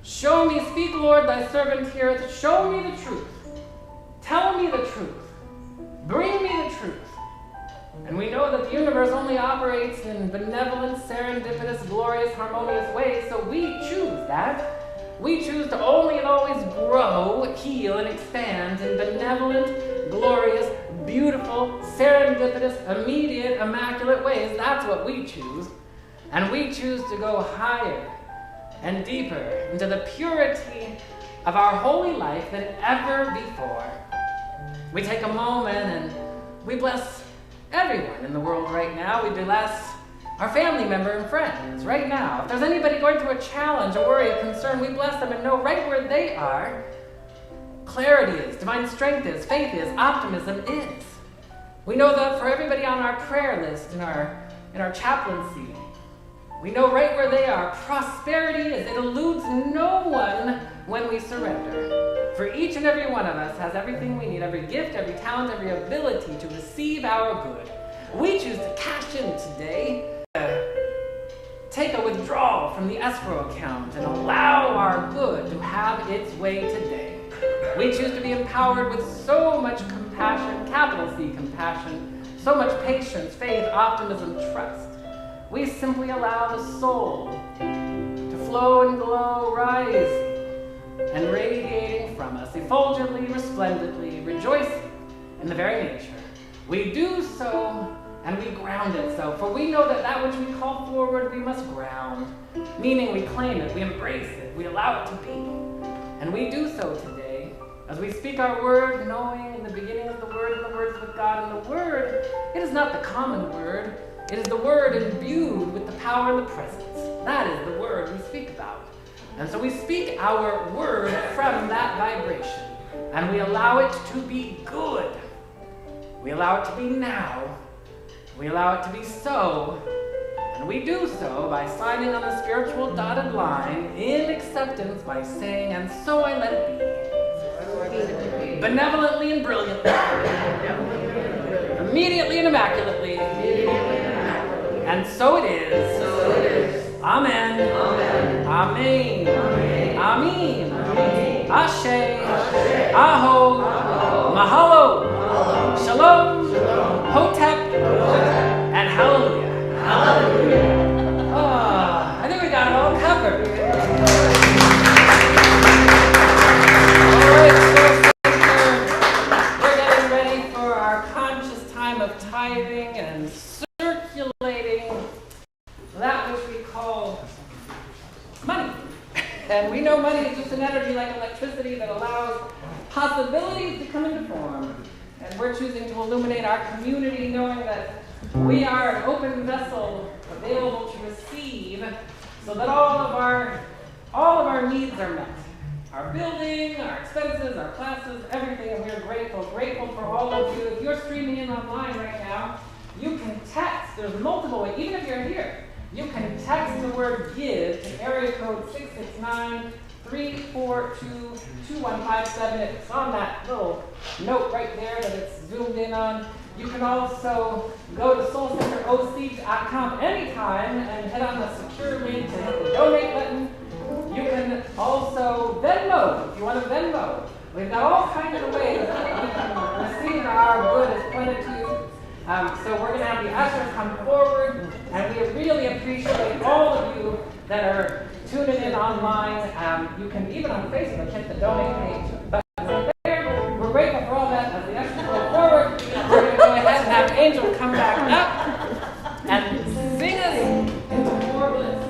Show me, speak, Lord, thy servant heareth. Show me the truth. Tell me the truth. Bring me the truth. And we know that the universe only operates in benevolent, serendipitous, glorious, harmonious ways, so we choose that. We choose to only and always grow, heal, and expand in benevolent, glorious, beautiful, serendipitous, immediate, immaculate ways. That's what we choose. And we choose to go higher and deeper into the purity of our holy life than ever before. We take a moment and we bless everyone in the world right now. We bless our family member and friends right now. If there's anybody going through a challenge, a worry, a concern, we bless them and know right where they are, clarity is, divine strength is, faith is, optimism is. We know that for everybody on our prayer list, in our chaplaincy, we know right where they are. Prosperity is. It eludes no one when we surrender. For each and every one of us has everything we need, every gift, every talent, every ability to receive our good. We choose to cash in today, take a withdrawal from the escrow account and allow our good to have its way today. We choose to be empowered with so much compassion, capital C compassion, so much patience, faith, optimism, trust. We simply allow the soul to flow and glow, rising and radiating from us, effulgently, resplendently, rejoicing in the very nature. We do so and we ground it so, for we know that that which we call forward we must ground, meaning we claim it, we embrace it, we allow it to be. And we do so today as we speak our word, knowing in the beginning of the word and the word is with God. And the word, it is not the common word. It is the word imbued with the power and the presence. That is the word we speak about. And so we speak our word from that vibration. And we allow it to be good. We allow it to be now. We allow it to be so. And we do so by signing on the spiritual dotted line in acceptance by saying, and so I let it be. Benevolently and brilliantly. Immediately and immaculately. And so it is. Amen. Amen. Amen. Ashe. Aho. Mahalo. Shalom. Hotep. And hallelujah. I think we got it all covered. time of tithing and circulating that which we call money. And we know money is just an energy like electricity that allows possibilities to come into form. And we're choosing to illuminate our community knowing that we are an open vessel available to receive so that all of our needs are met. Our building, our expenses, our classes, everything, and we are grateful for all of you. If you're streaming in online right now, you can text, there's multiple ways, even if you're here, you can text the word GIVE to area code 669-342-2157. It's on that little note right there that it's zoomed in on. You can also go to soulcenteroc.com anytime and hit on the secure link to hit the donate button. You can also Venmo, if you want to Venmo. We've got all kinds of ways that we can receive our good as plenitude. So we're going to have the ushers come forward, and we really appreciate all of you that are tuning in online. You can even on Facebook hit the donate page button right there. We're grateful for all that. As the ushers go forward, we're going to go ahead and have Angel come back up and sing us into more bliss.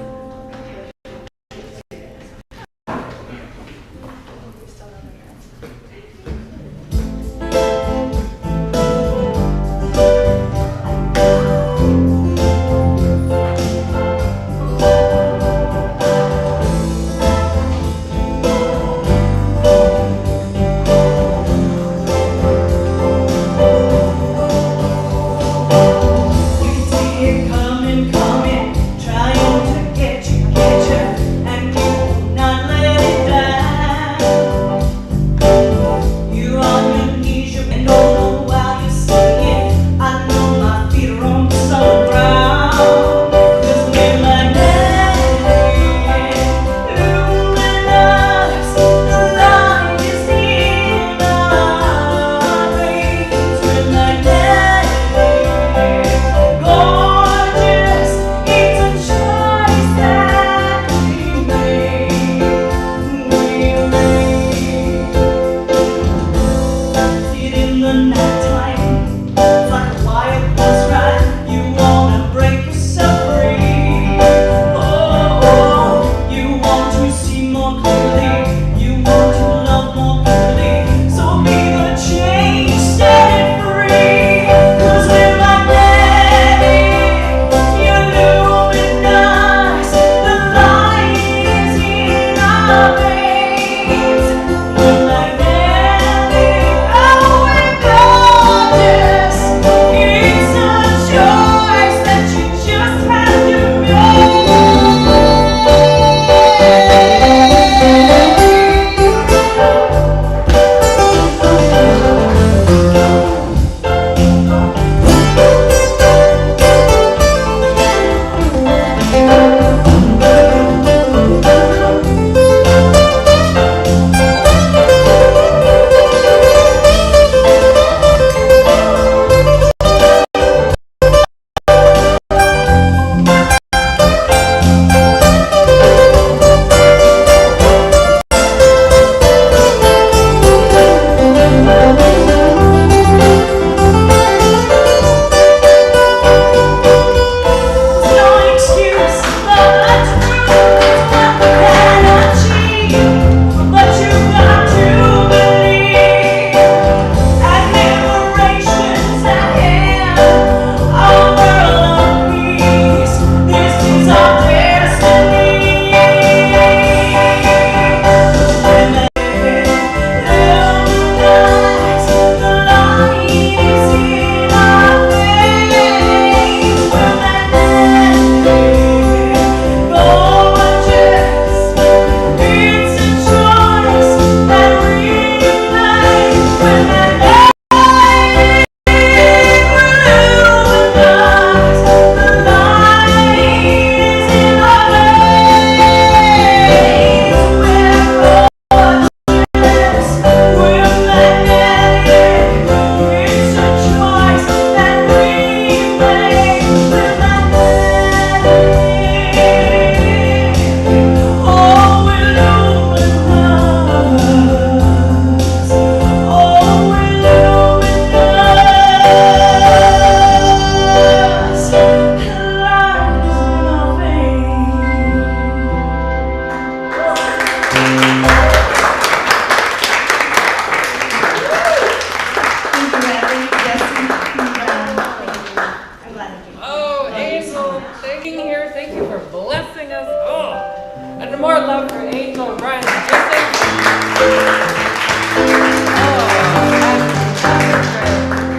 more love for Angel, Brian, and Joseph.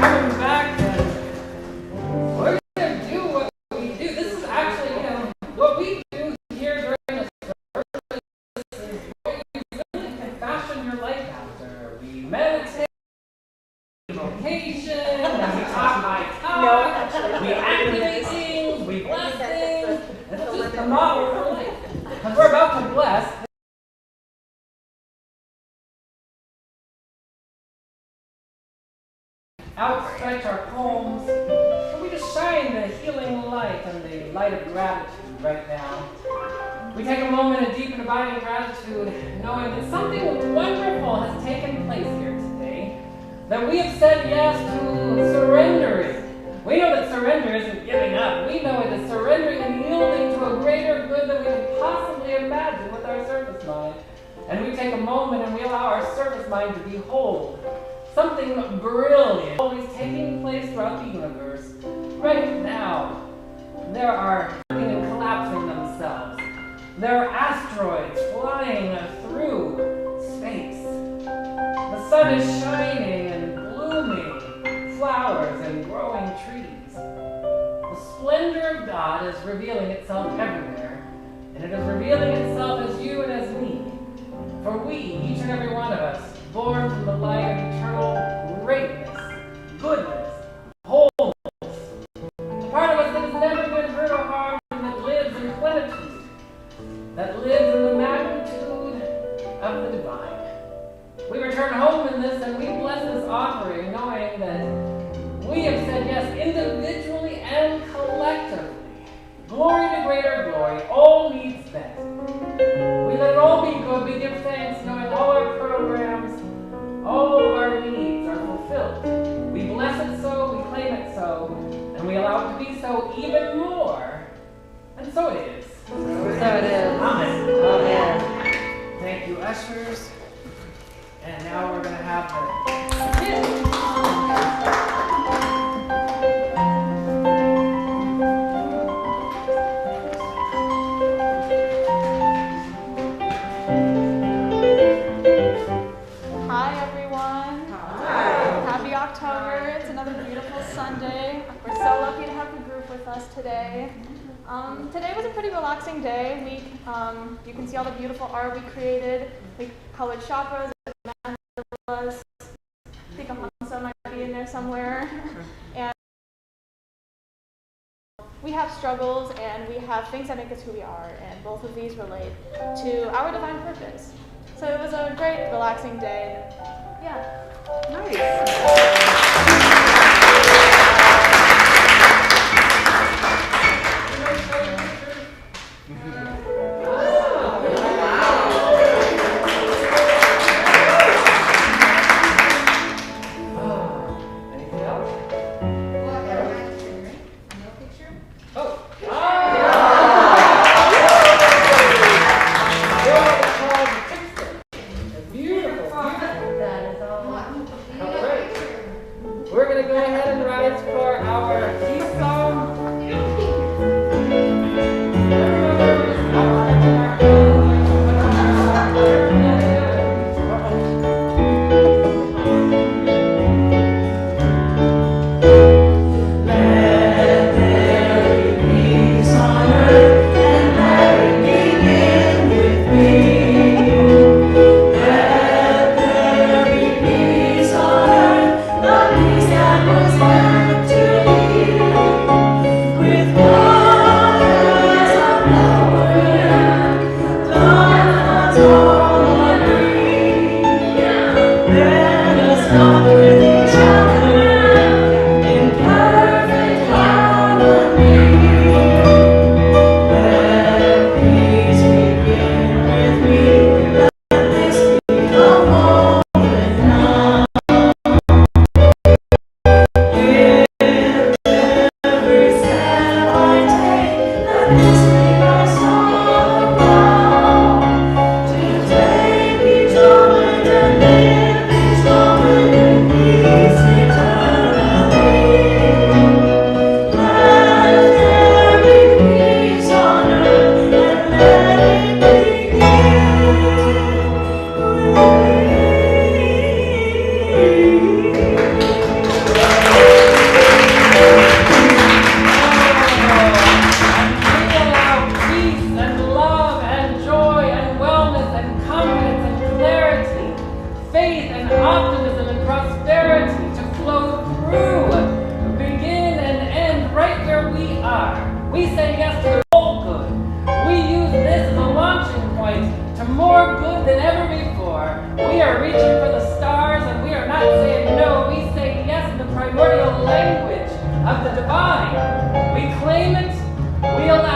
Coming back, and we're gonna do what we do. This is actually, what we do here during the service is what you really can fashion your life after. We meditate, vocation, and we talk my talk, we activate things, we bless things. It's just the model for life. Because we're about to bless. Outstretch our palms, and we just shine the healing light and the light of gratitude right now. We take a moment of deep and abiding gratitude, knowing that something wonderful has taken place here today, that we have said yes to surrendering. We know that surrender isn't giving up. We know it is surrendering and yielding to a greater good than we could possibly imagine with our surface mind. And we take a moment and we allow our surface mind to behold something brilliant always taking place throughout the universe. Right now, there are working and collapsing themselves. There are asteroids flying through space. The sun is shining and blooming flowers and growing trees. The splendor of God is revealing itself everywhere, and it is revealing itself as you and as me. For we, each and every one of us, born from the light of eternal greatness, goodness, wholeness, the part of us that has never been hurt or harmed, and that lives in plenitude, that lives in the magnitude of the divine. We return home in this and we bless this offering, knowing that we have said yes individually and collectively. Glory to greater glory, all needs met. We let it all be good. We give thanks, knowing all our programs, all of our needs are fulfilled. We bless it so, we claim it so, and we allow it to be so even more. And so it is. So it is. Amen. Amen. Thank you, ushers. And now we're going to have the kids. Hi everyone. Hi. Happy October. It's another beautiful Sunday. We're so lucky to have the group with us today. Today was a pretty relaxing day. You can see all the beautiful art we created. We colored chakras, mandalas. I think a Hansa might be in there somewhere. And we have struggles and we have things that make us who we are, and both of these relate to our divine purpose. So it was a great, relaxing day. Yeah. We're going to go ahead and rise for our peace song. Peace on earth, the peace that was meant to be. We say yes to the whole good. We use this as a launching point to more good than ever before. We are reaching for the stars, and we are not saying no. We say yes in the primordial language of the divine. We claim it. We allow